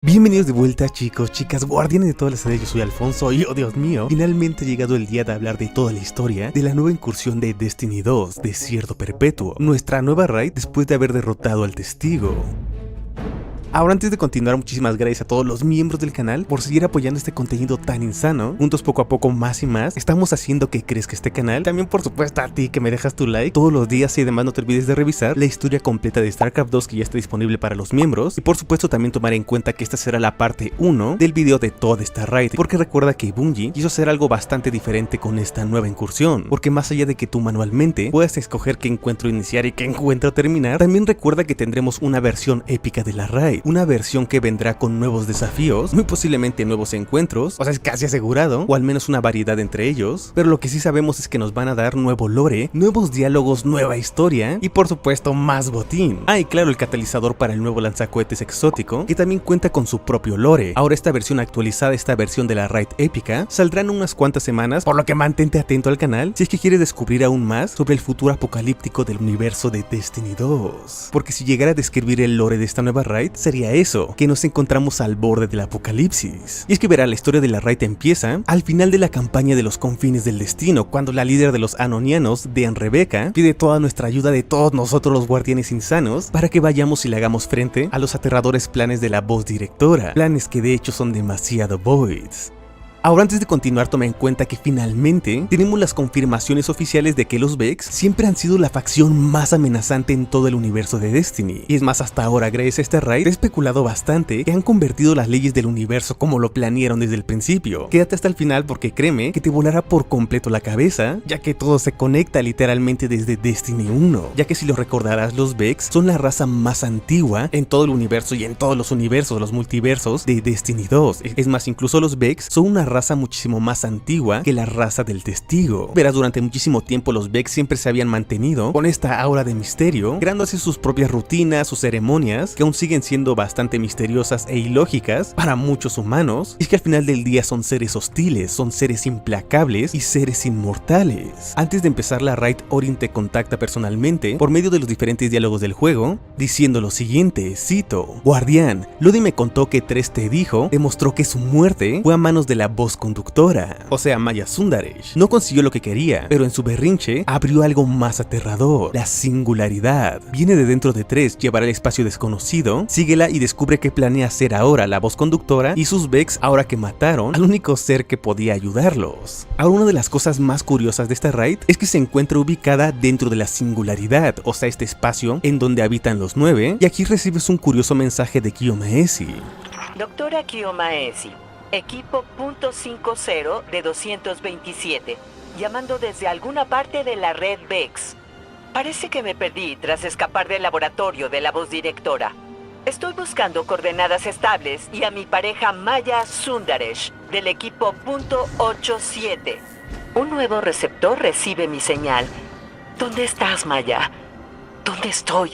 Bienvenidos de vuelta, chicos, chicas, guardianes de todas las edades. Yo soy Alfonso y, oh Dios mío, finalmente ha llegado el día de hablar de toda la historia de la nueva incursión de Destiny 2, Desierto Perpetuo, nuestra nueva raid después de haber derrotado al Testigo. Ahora, antes de continuar, muchísimas gracias a todos los miembros del canal por seguir apoyando este contenido tan insano. Juntos poco a poco, más y más, estamos haciendo que crezca este canal. También, por supuesto, a ti que me dejas tu like todos los días, y además no te olvides de revisar la historia completa de StarCraft 2 que ya está disponible para los miembros. Y por supuesto también tomar en cuenta que esta será la parte 1 del video de toda esta raid, porque recuerda que Bungie quiso hacer algo bastante diferente con esta nueva incursión, porque más allá de que tú manualmente puedas escoger qué encuentro iniciar y qué encuentro terminar, también recuerda que tendremos una versión épica de la raid, una versión que vendrá con nuevos desafíos, muy posiblemente nuevos encuentros, o sea, es casi asegurado, o al menos una variedad entre ellos. Pero lo que sí sabemos es que nos van a dar nuevo lore, nuevos diálogos, nueva historia y por supuesto más botín. Ah, y claro, el catalizador para el nuevo lanzacohetes exótico, que también cuenta con su propio lore. Ahora esta versión actualizada, esta versión de la raid épica, saldrá en unas cuantas semanas, por lo que mantente atento al canal si es que quieres descubrir aún más sobre el futuro apocalíptico del universo de Destiny 2. Porque si llegara a describir el lore de esta nueva raid, sería eso, que nos encontramos al borde del apocalipsis. Y es que verá, la historia de la raid empieza al final de la campaña de los confines del destino, cuando la líder de los Anonianos, Dean Rebecca, pide toda nuestra ayuda de todos nosotros los guardianes insanos para que vayamos y le hagamos frente a los aterradores planes de la voz directora, planes que de hecho son demasiado voids. Ahora, antes de continuar, toma en cuenta que finalmente tenemos las confirmaciones oficiales de que los Vex siempre han sido la facción más amenazante en todo el universo de Destiny. Y es más, hasta ahora, gracias a esta raid, he especulado bastante que han convertido las leyes del universo como lo planearon desde el principio. Quédate hasta el final porque créeme que te volará por completo la cabeza, ya que todo se conecta literalmente desde Destiny 1. Ya que si lo recordarás, los Vex son la raza más antigua en todo el universo y en todos los universos, los multiversos de Destiny 2. Es más, incluso los Vex son una raza muchísimo más antigua que la raza del Testigo. Verás, durante muchísimo tiempo los Vex siempre se habían mantenido con esta aura de misterio, creando así sus propias rutinas, sus ceremonias, que aún siguen siendo bastante misteriosas e ilógicas para muchos humanos. Y es que al final del día son seres hostiles, son seres implacables y seres inmortales. Antes de empezar la raid, Orin te contacta personalmente por medio de los diferentes diálogos del juego, diciendo lo siguiente, cito: Guardián, Lodi me contó que Tres te dijo, demostró que su muerte fue a manos de la voz conductora, o sea, Maya Sundaresh. No consiguió lo que quería, pero en su berrinche abrió algo más aterrador, la singularidad. Viene de dentro de Tres, llevará al espacio desconocido, síguela y descubre qué planea hacer ahora la voz conductora y sus Vex ahora que mataron al único ser que podía ayudarlos. Ahora, una de las cosas más curiosas de esta raid es que se encuentra ubicada dentro de la singularidad, o sea, este espacio en donde habitan los 9, y aquí recibes un curioso mensaje de Kyomaesi. Doctora Kyomaesi, equipo .50 de 227, llamando desde alguna parte de la red Vex. Parece que me perdí tras escapar del laboratorio de la voz directora. Estoy buscando coordenadas estables y a mi pareja Maya Sundaresh, del equipo .87. Un nuevo receptor recibe mi señal. ¿Dónde estás, Maya? ¿Dónde estoy?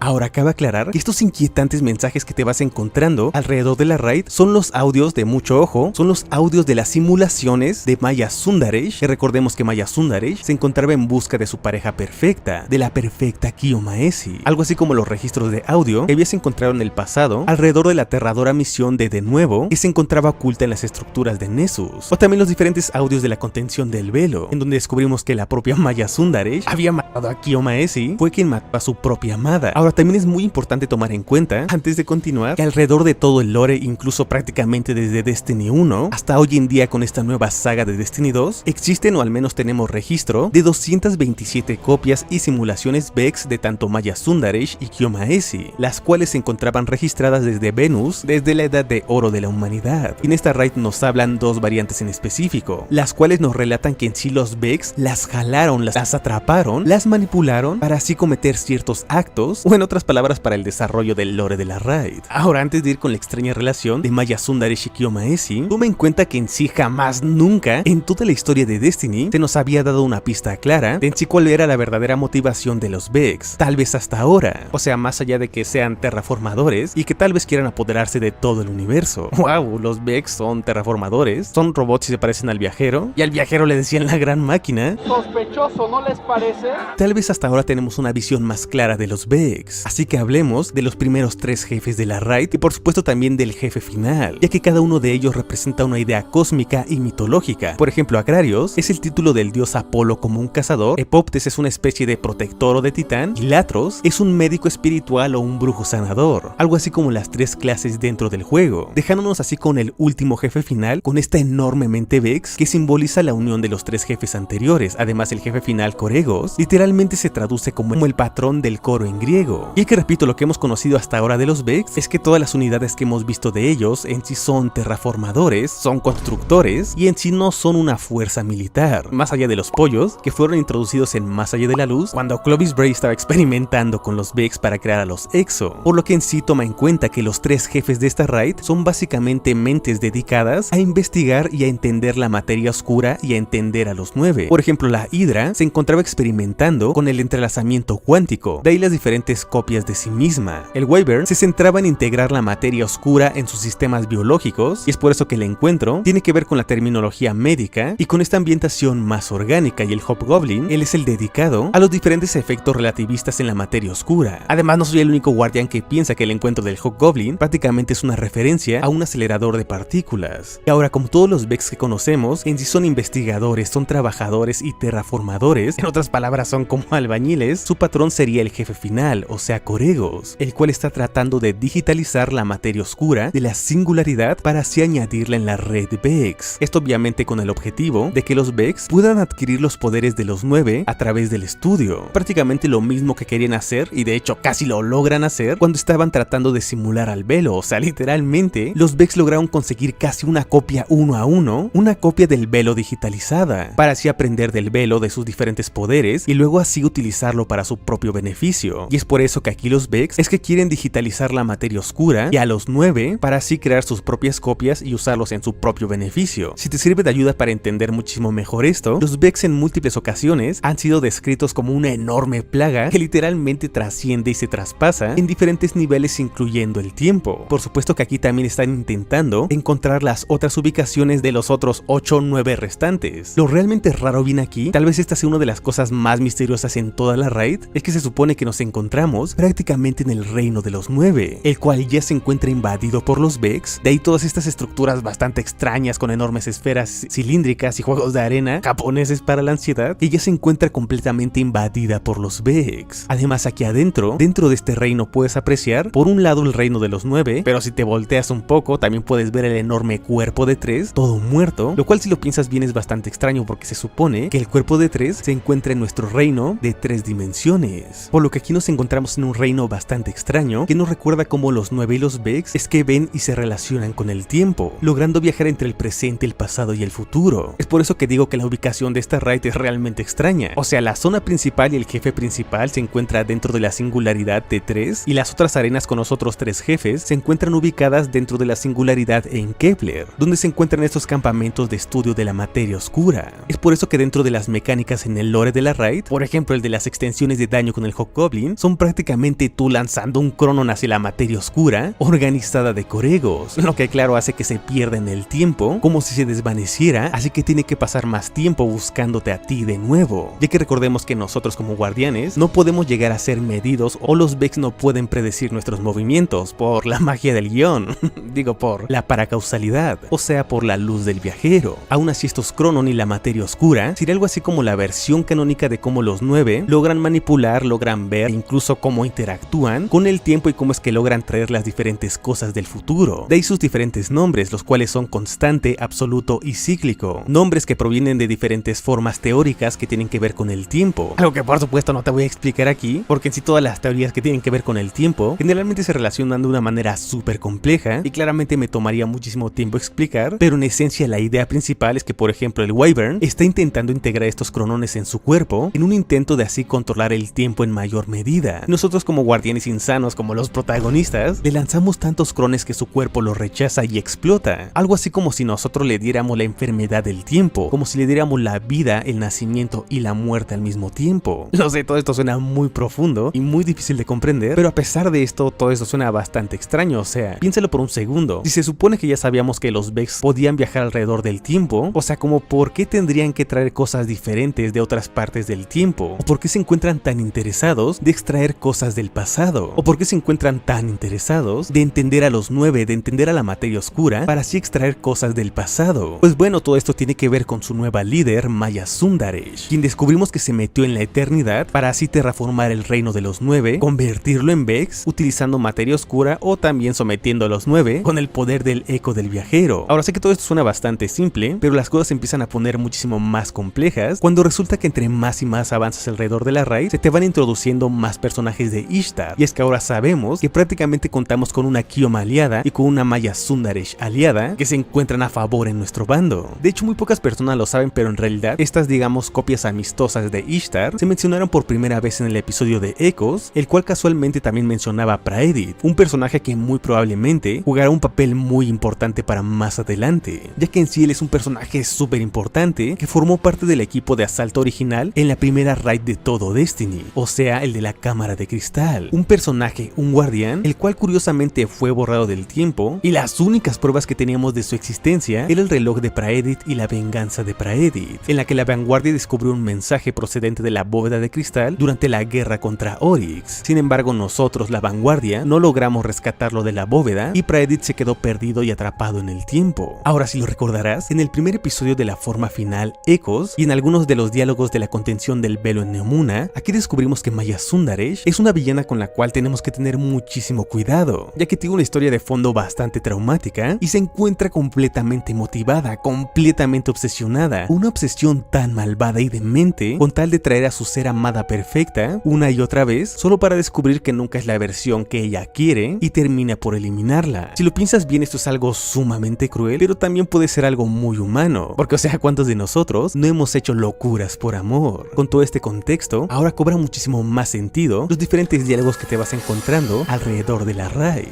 Ahora, cabe aclarar que estos inquietantes mensajes que te vas encontrando alrededor de la raid son los audios de mucho ojo, son los audios de las simulaciones de Maya Sundaresh, que recordemos que Maya Sundaresh se encontraba en busca de su pareja perfecta, de la perfecta Kyomaesi, algo así como los registros de audio que habías encontrado en el pasado alrededor de la aterradora misión de Nuevo, que se encontraba oculta en las estructuras de Nessus, o también los diferentes audios de la contención del velo, en donde descubrimos que la propia Maya Sundaresh había matado a Kyomaesi, fue quien mató a su propia amada. Ahora, también es muy importante tomar en cuenta, antes de continuar, que alrededor de todo el lore, incluso prácticamente desde Destiny 1 hasta hoy en día con esta nueva saga de Destiny 2, existen, o al menos tenemos registro, de 227 copias y simulaciones Vex de tanto Maya Sundaresh y Kyomaesi, las cuales se encontraban registradas desde Venus, desde la edad de oro de la humanidad. Y en esta raid nos hablan dos variantes en específico, las cuales nos relatan que en sí los Vex las jalaron, las atraparon, las manipularon para así cometer ciertos actos, o en otras palabras, para el desarrollo del lore de la raid. Ahora, antes de ir con la extraña relación de Maya Sundaresh y Kyomaesi, toma en cuenta que en sí jamás, nunca, en toda la historia de Destiny, se nos había dado una pista clara de en sí cuál era la verdadera motivación de los Vex, tal vez hasta ahora. O sea, más allá de que sean terraformadores y que tal vez quieran apoderarse de todo el universo. Wow, los Vex son terraformadores, son robots y se parecen al viajero, y al viajero le decían la gran máquina. Sospechoso, ¿no les parece? Tal vez hasta ahora tenemos una visión más clara de los Vex. Vex. Así que hablemos de los primeros 3 jefes de la raid y por supuesto también del jefe final, ya que cada uno de ellos representa una idea cósmica y mitológica. Por ejemplo, Agrarios es el título del dios Apolo como un cazador, Epoptes es una especie de protector o de titán, y Latros es un médico espiritual o un brujo sanador, algo así como las 3 clases dentro del juego, dejándonos así con el último jefe final, con esta enorme mente Vex que simboliza la unión de los 3 jefes anteriores. Además, el jefe final, Coregos, literalmente se traduce como el patrón del coro en griego. Y es que, repito, lo que hemos conocido hasta ahora de los Vex es que todas las unidades que hemos visto de ellos en sí son terraformadores, son constructores y en sí no son una fuerza militar, más allá de los pollos que fueron introducidos en Más Allá de la Luz cuando Clovis Bray estaba experimentando con los Vex para crear a los Exo, por lo que en sí toma en cuenta que los 3 jefes de esta raid son básicamente mentes dedicadas a investigar y a entender la materia oscura y a entender a los 9. Por ejemplo, la Hydra se encontraba experimentando con el entrelazamiento cuántico, de ahí las diferentes copias de sí misma. El Wyvern se centraba en integrar la materia oscura en sus sistemas biológicos y es por eso que el encuentro tiene que ver con la terminología médica y con esta ambientación más orgánica, y el Hobgoblin, él es el dedicado a los diferentes efectos relativistas en la materia oscura. Además, no soy el único guardián que piensa que el encuentro del Hobgoblin prácticamente es una referencia a un acelerador de partículas. Y ahora, como todos los Vex que conocemos, en sí son investigadores, son trabajadores y terraformadores, en otras palabras son como albañiles, su patrón sería el jefe final, o sea Coregos, el cual está tratando de digitalizar la materia oscura de la singularidad para así añadirla en la red Vex. Esto obviamente con el objetivo de que los Vex puedan adquirir los poderes de los 9 a través del estudio, prácticamente lo mismo que querían hacer y de hecho casi lo logran hacer cuando estaban tratando de simular al Velo. O sea, literalmente los Vex lograron conseguir casi una copia 1 a 1, una copia del Velo digitalizada, para así aprender del Velo, de sus diferentes poderes y luego así utilizarlo para su propio beneficio. Y es por eso que aquí los Vex es que quieren digitalizar la materia oscura y a los 9 para así crear sus propias copias y usarlos en su propio beneficio. Si te sirve de ayuda para entender muchísimo mejor esto, los Vex en múltiples ocasiones han sido descritos como una enorme plaga que literalmente trasciende y se traspasa en diferentes niveles incluyendo el tiempo. Por supuesto que aquí también están intentando encontrar las otras ubicaciones de los otros 8 o 9 restantes. Lo realmente raro viene aquí, tal vez esta sea una de las cosas más misteriosas en toda la raid, es que se supone que nos encontramos prácticamente en el reino de los 9, el cual ya se encuentra invadido por los Vex, de ahí todas estas estructuras bastante extrañas con enormes esferas cilíndricas y juegos de arena japoneses para la ansiedad, que ya se encuentra completamente invadida por los Vex. Además, aquí adentro, dentro de este reino puedes apreciar por un lado el reino de los 9, pero si te volteas un poco también puedes ver el enorme cuerpo de 3, todo muerto, lo cual si lo piensas bien es bastante extraño porque se supone que el cuerpo de 3 se encuentra en nuestro reino de 3 dimensiones, por lo que aquí nos encontramos en un reino bastante extraño que nos recuerda cómo los 9 y los Vex es que ven y se relacionan con el tiempo, logrando viajar entre el presente, el pasado y el futuro. Es por eso que digo que la ubicación de esta raid es realmente extraña. O sea, la zona principal y el jefe principal se encuentra dentro de la singularidad de 3 y las otras arenas con los otros 3 jefes se encuentran ubicadas dentro de la singularidad en Kepler, donde se encuentran estos campamentos de estudio de la materia oscura. Es por eso que dentro de las mecánicas en el lore de la raid, por ejemplo el de las extensiones de daño con el Hobgoblin, son prácticamente tú lanzando un Cronon hacia la materia oscura organizada de Coregos, lo que claro hace que se pierda en el tiempo, como si se desvaneciera, así que tiene que pasar más tiempo buscándote a ti de nuevo, ya que recordemos que nosotros como guardianes no podemos llegar a ser medidos o los Vex no pueden predecir nuestros movimientos por la magia del guión, digo por la paracausalidad, o sea por la luz del viajero. Aún así estos Cronon y la materia oscura sería algo así como la versión canónica de cómo los 9 logran manipular, logran ver e incluso cómo interactúan con el tiempo y cómo es que logran traer las diferentes cosas del futuro. De ahí sus diferentes nombres, los cuales son constante, absoluto y cíclico, nombres que provienen de diferentes formas teóricas que tienen que ver con el tiempo, algo que por supuesto no te voy a explicar aquí, porque en sí todas las teorías que tienen que ver con el tiempo generalmente se relacionan de una manera súper compleja y claramente me tomaría muchísimo tiempo explicar, pero en esencia la idea principal es que por ejemplo el Wyvern está intentando integrar estos cronones en su cuerpo en un intento de así controlar el tiempo en mayor medida. Nosotros como guardianes insanos, como los protagonistas, le lanzamos tantos crones que su cuerpo los rechaza y explota, algo así como si nosotros le diéramos la enfermedad del tiempo, como si le diéramos la vida, el nacimiento y la muerte al mismo tiempo. Lo sé, todo esto suena muy profundo y muy difícil de comprender, pero a pesar de esto, todo esto suena bastante extraño. O sea, piénsalo por un segundo, si se supone que ya sabíamos que los Vex podían viajar alrededor del tiempo, o sea, como por qué tendrían que traer cosas diferentes de otras partes del tiempo, o por qué se encuentran tan interesados de extraer estudiar cosas del pasado? ¿O por qué se encuentran tan interesados de entender a los 9, de entender a la materia oscura para así extraer cosas del pasado? Pues bueno, todo esto tiene que ver con su nueva líder, Maya Sundaresh, quien descubrimos que se metió en la eternidad para así terraformar el reino de los 9, convertirlo en Vex utilizando materia oscura o también sometiendo a los 9 con el poder del eco del viajero. Ahora sé que todo esto suena bastante simple, pero las cosas se empiezan a poner muchísimo más complejas cuando resulta que entre más y más avanzas alrededor de la raid se te van introduciendo más personajes de Ishtar, y es que ahora sabemos que prácticamente contamos con una Kyoma aliada y con una Maya Sundaresh aliada que se encuentran a favor en nuestro bando. De hecho, muy pocas personas lo saben, pero en realidad estas, digamos, copias amistosas de Ishtar se mencionaron por primera vez en el episodio de Echoes, el cual casualmente también mencionaba a Praedit, un personaje que muy probablemente jugará un papel muy importante para más adelante, ya que en sí él es un personaje súper importante que formó parte del equipo de asalto original en la primera raid de todo Destiny, o sea, el de la cámara de cristal. Un personaje, un guardián, el cual curiosamente fue borrado del tiempo, y las únicas pruebas que teníamos de su existencia era el reloj de Praedit y la venganza de Praedit, en la que la vanguardia descubrió un mensaje procedente de la bóveda de cristal durante la guerra contra Oryx. Sin embargo, nosotros, la vanguardia, no logramos rescatarlo de la bóveda y Praedit se quedó perdido y atrapado en el tiempo. Ahora, si lo recordarás, en el primer episodio de la forma final, Echoes, y en algunos de los diálogos de la contención del velo en Neomuna, aquí descubrimos que Maya Sundaresh es una villana con la cual tenemos que tener muchísimo cuidado, ya que tiene una historia de fondo bastante traumática y se encuentra completamente motivada, completamente obsesionada, una obsesión tan malvada y demente con tal de traer a su ser amada perfecta una y otra vez solo para descubrir que nunca es la versión que ella quiere y termina por eliminarla. Si lo piensas bien, esto es algo sumamente cruel, pero también puede ser algo muy humano, porque o sea, ¿cuántos de nosotros no hemos hecho locuras por amor? Con todo este contexto, ahora cobra muchísimo más sentido los diferentes diálogos que te vas encontrando alrededor de la raid.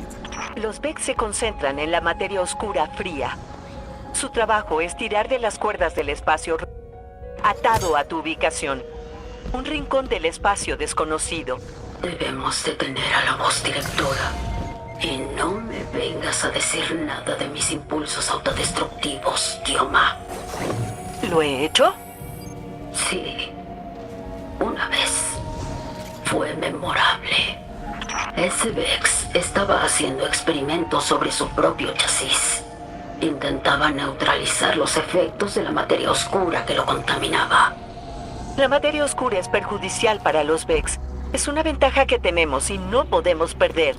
Los Vex se concentran en la materia oscura fría. Su trabajo es tirar de las cuerdas del espacio atado a tu ubicación. Un rincón del espacio desconocido. Debemos detener a la voz directora. Y no me vengas a decir nada de mis impulsos autodestructivos, Kyoma. ¿Lo he hecho? Sí. Una vez. Fue memorable. Ese Vex estaba haciendo experimentos sobre su propio chasis. Intentaba neutralizar los efectos de la materia oscura que lo contaminaba. La materia oscura es perjudicial para los Vex. Es una ventaja que tenemos y no podemos perder.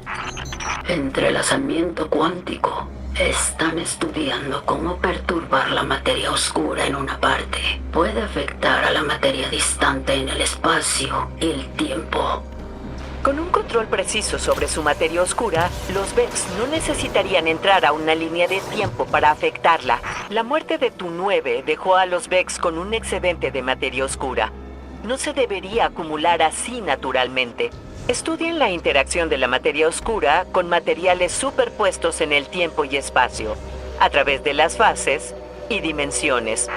Entrelazamiento cuántico. Están estudiando cómo perturbar la materia oscura en una parte. Puede afectar a la materia distante en el espacio y el tiempo. Con un control preciso sobre su materia oscura, los Vex no necesitarían entrar a una línea de tiempo para afectarla. La muerte de tu 9 dejó a los Vex con un excedente de materia oscura. No se debería acumular así naturalmente. Estudien la interacción de la materia oscura con materiales superpuestos en el tiempo y espacio, a través de las fases y dimensiones.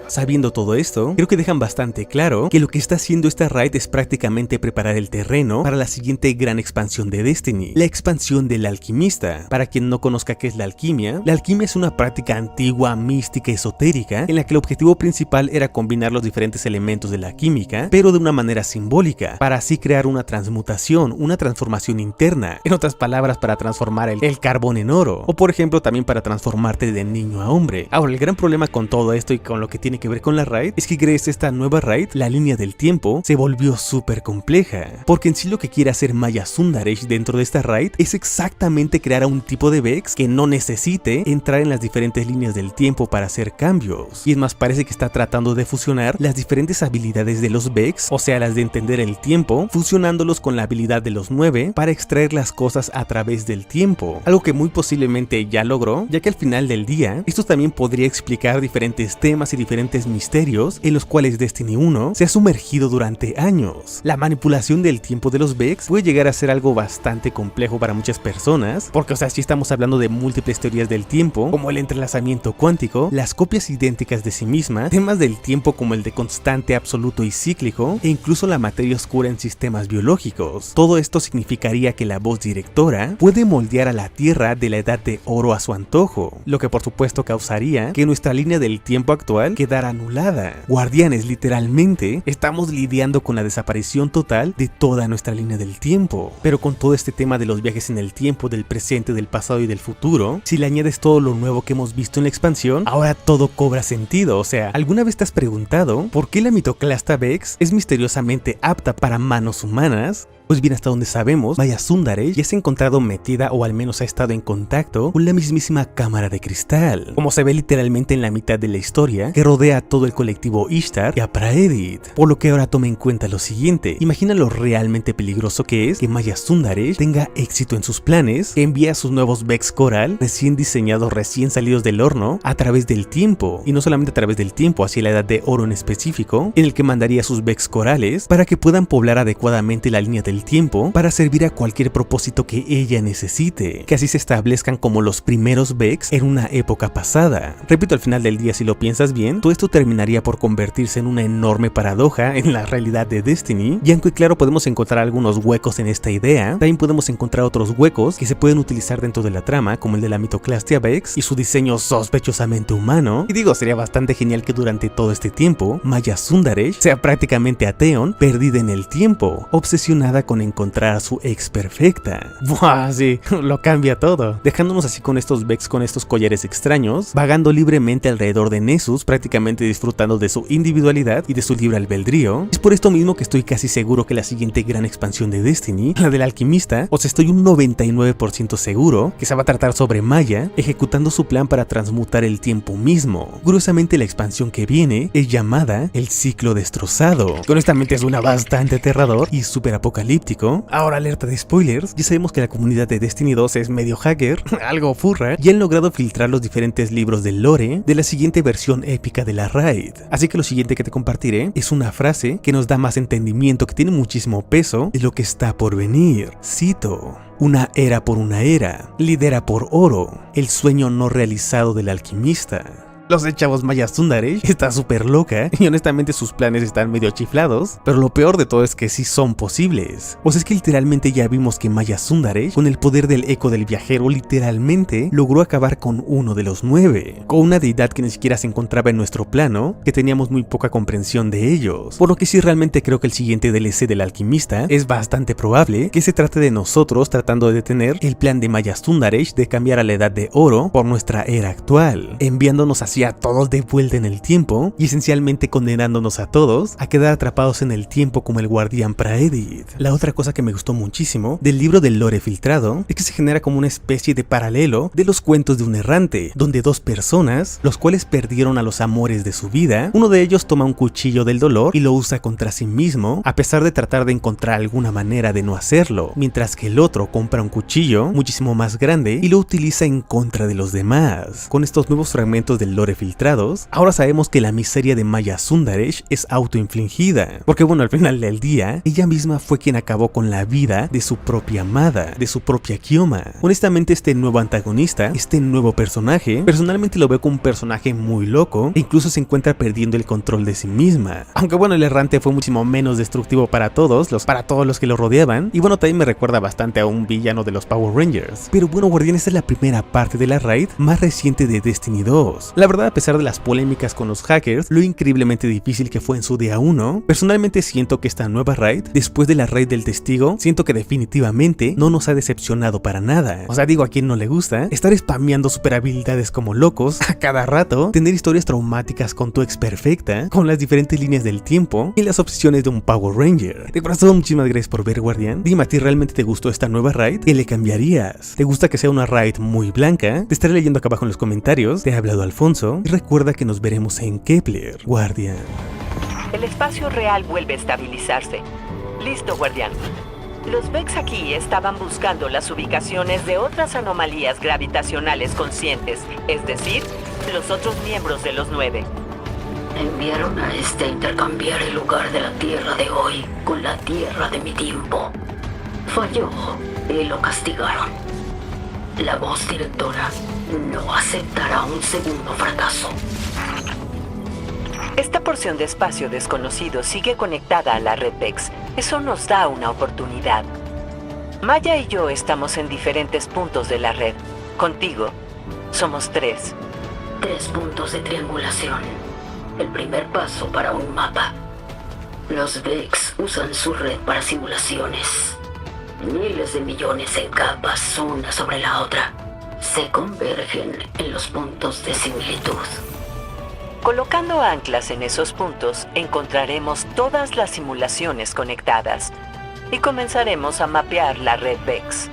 Sabiendo todo esto, creo que dejan bastante claro que lo que está haciendo esta raid es prácticamente preparar el terreno para la siguiente gran expansión de Destiny, la expansión del alquimista. Para quien no conozca qué es la alquimia es una práctica antigua, mística, esotérica, en la que el objetivo principal era combinar los diferentes elementos de la química, pero de una manera simbólica, para así crear una transmutación, una transformación interna. En otras palabras, para transformar el carbón en oro, o por ejemplo también para transformarte de niño a hombre. Ahora, el gran problema con todo esto y con lo que tiene que ver con la raid es que gracias a esta nueva raid, la línea del tiempo se volvió súper compleja, porque en sí lo que quiere hacer Maya Sundaresh dentro de esta raid es exactamente crear a un tipo de Vex que no necesite entrar en las diferentes líneas del tiempo para hacer cambios, y es más, parece que está tratando de fusionar las diferentes habilidades de los Vex, o sea, las de entender el tiempo, fusionándolos con la habilidad de los 9 para extraer las cosas a través del tiempo, algo que muy posiblemente ya logró, ya que al final del día esto también podría explicar diferentes temas y diferentes misterios en los cuales Destiny 1 se ha sumergido durante años. La manipulación del tiempo de los Vex puede llegar a ser algo bastante complejo para muchas personas, porque o sea, si estamos hablando de múltiples teorías del tiempo, como el entrelazamiento cuántico, las copias idénticas de sí misma, temas del tiempo como el de constante, absoluto y cíclico, e incluso la materia oscura en sistemas biológicos. Todo esto significaría que la voz directora puede moldear a la Tierra de la edad de oro a su antojo, lo que por supuesto causaría que nuestra línea del tiempo actual quedara quedar anulada. Guardianes, literalmente, estamos lidiando con la desaparición total de toda nuestra línea del tiempo. Pero con todo este tema de los viajes en el tiempo, del presente, del pasado y del futuro, si le añades todo lo nuevo que hemos visto en la expansión, ahora todo cobra sentido. O sea, ¿alguna vez te has preguntado por qué la mitoclasta Vex es misteriosamente apta para manos humanas? Pues bien, hasta donde sabemos, Maya Sundaresh ya se ha encontrado metida, o al menos ha estado en contacto con la mismísima cámara de cristal, como se ve literalmente en la mitad de la historia que rodea a todo el colectivo Ishtar y a Praedit. Por lo que ahora toma en cuenta lo siguiente: imagina lo realmente peligroso que es que Maya Sundaresh tenga éxito en sus planes, que envía a sus nuevos Vex Coral recién diseñados, recién salidos del horno, a través del tiempo, y no solamente a través del tiempo, hacia la edad de oro en específico, en el que mandaría sus Vex Corales para que puedan poblar adecuadamente la línea del tiempo para servir a cualquier propósito que ella necesite, que así se establezcan como los primeros Vex en una época pasada. Repito, al final del día, si lo piensas bien, todo esto terminaría por convertirse en una enorme paradoja en la realidad de Destiny, y aunque claro podemos encontrar algunos huecos en esta idea, también podemos encontrar otros huecos que se pueden utilizar dentro de la trama, como el de la mitoclastia Vex y su diseño sospechosamente humano. Y digo, sería bastante genial que durante todo este tiempo Maya Sundaresh sea prácticamente Ateon, perdida en el tiempo, obsesionada con encontrar a su ex perfecta. ¡Buah! Sí, lo cambia todo, dejándonos así con estos Vex con estos collares extraños, vagando libremente alrededor de Nessus, prácticamente disfrutando de su individualidad y de su libre albedrío. Es por esto mismo que estoy casi seguro que la siguiente gran expansión de Destiny, la del alquimista, o sea, estoy un 99% seguro que se va a tratar sobre Maya ejecutando su plan para transmutar el tiempo mismo. Curiosamente, la expansión que viene es llamada El Ciclo Destrozado, que honestamente suena bastante aterrador y súper apocalíptico. Ahora, alerta de spoilers, ya sabemos que la comunidad de Destiny 2 es medio hacker, algo furra, y han logrado filtrar los diferentes libros del lore de la siguiente versión épica de la raid. Así que lo siguiente que te compartiré es una frase que nos da más entendimiento, que tiene muchísimo peso de lo que está por venir. Cito: una era por una era, lidera por oro, el sueño no realizado del alquimista. Los chavos, Maya Sundaresh está súper loca y honestamente sus planes están medio chiflados, pero lo peor de todo es que sí son posibles. O sea, es que literalmente ya vimos que Maya Sundaresh, con el poder del eco del viajero, literalmente logró acabar con uno de los 9, con una deidad que ni siquiera se encontraba en nuestro plano, que teníamos muy poca comprensión de ellos. Por lo que sí, realmente creo que el siguiente DLC del alquimista es bastante probable que se trate de nosotros tratando de detener el plan de Maya Sundaresh de cambiar a la edad de oro por nuestra era actual, enviándonos hacia a todos de vuelta en el tiempo y esencialmente condenándonos a todos a quedar atrapados en el tiempo como el guardián Praedit. La otra cosa que me gustó muchísimo del libro del lore filtrado es que se genera como una especie de paralelo de los cuentos de un errante, donde dos personas, los cuales perdieron a los amores de su vida, uno de ellos toma un cuchillo del dolor y lo usa contra sí mismo, a pesar de tratar de encontrar alguna manera de no hacerlo, mientras que el otro compra un cuchillo muchísimo más grande y lo utiliza en contra de los demás. Con estos nuevos fragmentos del lore filtrados, ahora sabemos que la miseria de Maya Sundaresh es autoinfligida, porque bueno, al final del día, ella misma fue quien acabó con la vida de su propia amada, de su propia Kioma. Honestamente, este nuevo antagonista, este nuevo personaje, personalmente lo veo como un personaje muy loco, e incluso se encuentra perdiendo el control de sí misma. Aunque bueno, el errante fue muchísimo menos destructivo para todos los que lo rodeaban, y bueno, también me recuerda bastante a un villano de los Power Rangers. Pero bueno, Guardián, esta es la primera parte de la raid más reciente de Destiny 2. La verdad, a pesar de las polémicas con los hackers, lo increíblemente difícil que fue en su día 1, personalmente siento que esta nueva raid, después de la raid del testigo, siento que definitivamente no nos ha decepcionado para nada. O sea, digo, a quien no le gusta estar spameando super habilidades como locos a cada rato, tener historias traumáticas con tu ex perfecta, con las diferentes líneas del tiempo y las obsesiones de un Power Ranger. De corazón, muchísimas gracias por ver, Guardián. Dime, ¿a ti realmente te gustó esta nueva raid? ¿Qué le cambiarías? ¿Te gusta que sea una raid muy blanca? Te estaré leyendo acá abajo en los comentarios. Te ha hablado Alfonso. Y recuerda que nos veremos en Kepler, Guardián. El espacio real vuelve a estabilizarse. Listo, Guardián. Los Vex aquí estaban buscando las ubicaciones de otras anomalías gravitacionales conscientes, es decir, los otros miembros de los 9. Enviaron a este a intercambiar el lugar de la Tierra de hoy con la Tierra de mi tiempo. Falló y lo castigaron. La voz directora no aceptará un segundo fracaso. Esta porción de espacio desconocido sigue conectada a la red Vex. Eso nos da una oportunidad. Maya y yo estamos en diferentes puntos de la red. Contigo, somos 3. 3 puntos de triangulación. el primer paso para un mapa. Los Vex usan su red para simulaciones. Miles de millones en capas, una sobre la otra, se convergen en los puntos de similitud. Colocando anclas en esos puntos, encontraremos todas las simulaciones conectadas y comenzaremos a mapear la red Vex.